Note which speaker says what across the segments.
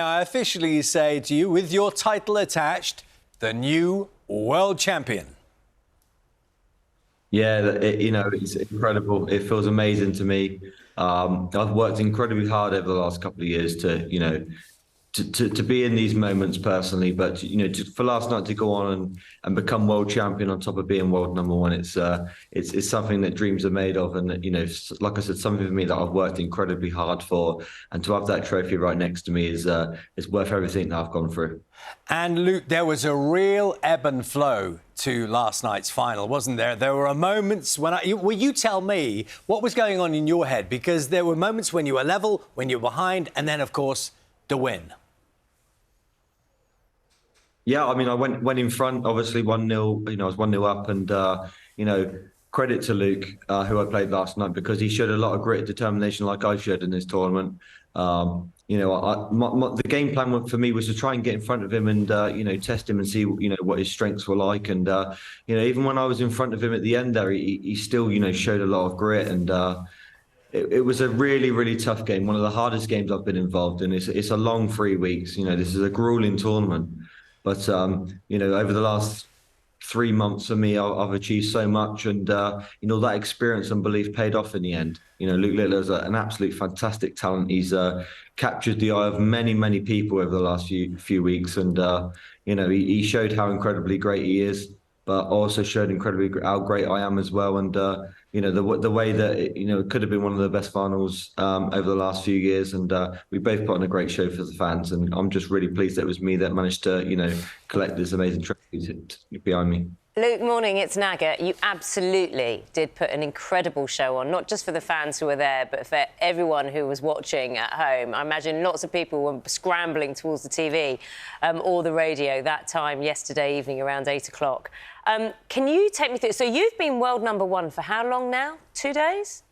Speaker 1: I officially say to you, with your title attached, the new world champion.
Speaker 2: Yeah, it's incredible. It feels amazing to me. I've worked incredibly hard over the last couple of years to be in these moments personally, but for last night to go on and become world champion on top of being world number one, it's something that dreams are made of, and like I said, something for me that I've worked incredibly hard for, and to have that trophy right next to me is worth everything that I've gone through.
Speaker 1: And Luke, there was a real ebb and flow to last night's final, wasn't there? There were moments when you tell me what was going on in your head, because there were moments when you were level, when you were behind, and then of course the win.
Speaker 2: Yeah, I mean, I went in front, obviously 1-0. I was 1-0 up, and credit to Luke, who I played last night, because he showed a lot of grit, determination, like I showed in this tournament. The game plan for me was to try and get in front of him and test him and see what his strengths were like. And even when I was in front of him at the end there, he still showed a lot of grit. And it was a really, really tough game, one of the hardest games I've been involved in. It's a long 3 weeks. This is a grueling tournament. But, over the last 3 months for me, I've achieved so much. And, that experience and belief paid off in the end. Luke Littler is an absolute fantastic talent. He's captured the eye of many, many people over the last few weeks. And, he showed how incredibly great he is, but also showed incredibly how great I am as well. And, the way that it could have been one of the best finals over the last few years, and we both put on a great show for the fans. And I'm just really pleased that it was me that managed to collect this amazing trophy behind me.
Speaker 3: Luke, morning, it's Naga. You absolutely did put an incredible show on, not just for the fans who were there, but for everyone who was watching at home. I imagine lots of people were scrambling towards the TV or the radio that time yesterday evening around 8 o'clock. Can you take me through? So you've been world number one for how long now? 2 days?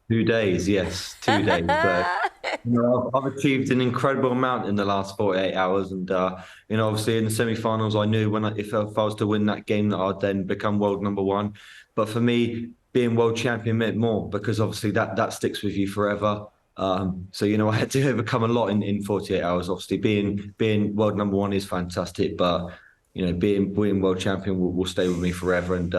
Speaker 2: 2 days, yes, 2 days. I've achieved an incredible amount in the last 48 hours, and obviously in the semi-finals, I knew if I was to win that game that I'd then become world number one. But for me, being world champion meant more, because obviously that sticks with you forever. So I had to overcome a lot in 48 hours. Obviously, being world number one is fantastic, but being world champion will stay with me forever. And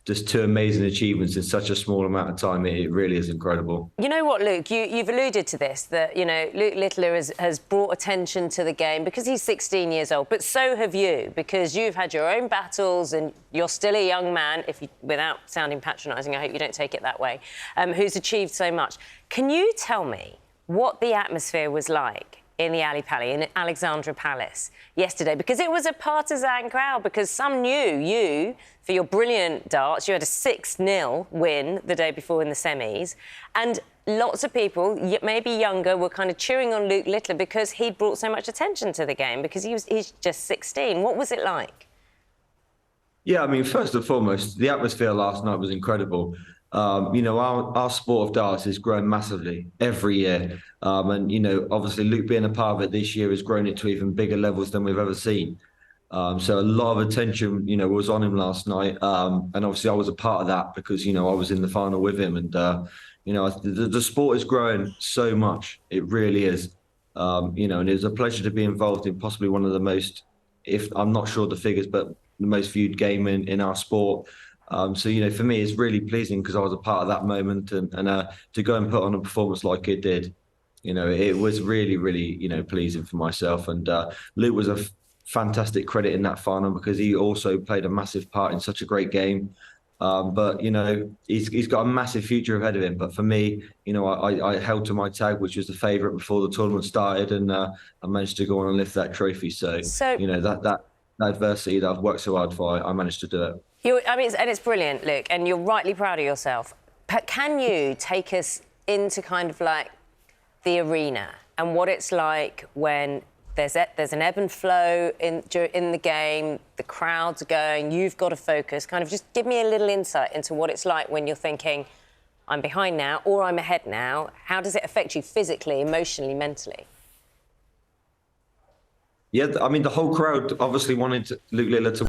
Speaker 2: just 2 amazing achievements in such a small amount of time. It really is incredible.
Speaker 3: You know what, Luke? You've alluded to this, that, Luke Littler has brought attention to the game because he's 16 years old. But so have you, because you've had your own battles and you're still a young man, without sounding patronising, I hope you don't take it that way, who's achieved so much. Can you tell me what the atmosphere was like in the Ali Pali, in Alexandra Palace yesterday? Because it was a partisan crowd, because some knew you for your brilliant darts. You had a 6-0 win the day before in the semis. And lots of people, maybe younger, were kind of cheering on Luke Littler because he'd brought so much attention to the game, because he's just 16. What was it like?
Speaker 2: Yeah, I mean, first and foremost, the atmosphere last night was incredible. Our sport of darts has grown massively every year. And obviously Luke being a part of it this year has grown it to even bigger levels than we've ever seen. So a lot of attention, was on him last night. And obviously I was a part of that because, I was in the final with him. And, the sport is growing so much. It really is. And it was a pleasure to be involved in possibly one of the most, if I'm not sure the figures, but the most viewed game in our sport. So, for me, it's really pleasing because I was a part of that moment, and to go and put on a performance like it did, it was really, really, pleasing for myself. And Luke was a fantastic credit in that final, because he also played a massive part in such a great game. But, he's got a massive future ahead of him. But for me, I held to my tag, which was the favourite before the tournament started, and I managed to go on and lift that trophy. So that adversity that I've worked so hard for, I managed to do it.
Speaker 3: And it's brilliant, Luke, and you're rightly proud of yourself. But can you take us into kind of like the arena and what it's like when there's an ebb and flow in the game, the crowds are going, you've got to focus. Kind of just give me a little insight into what it's like when you're thinking, I'm behind now or I'm ahead now. How does it affect you physically, emotionally, mentally?
Speaker 2: Yeah, I mean, the whole crowd obviously wanted Luke Littler to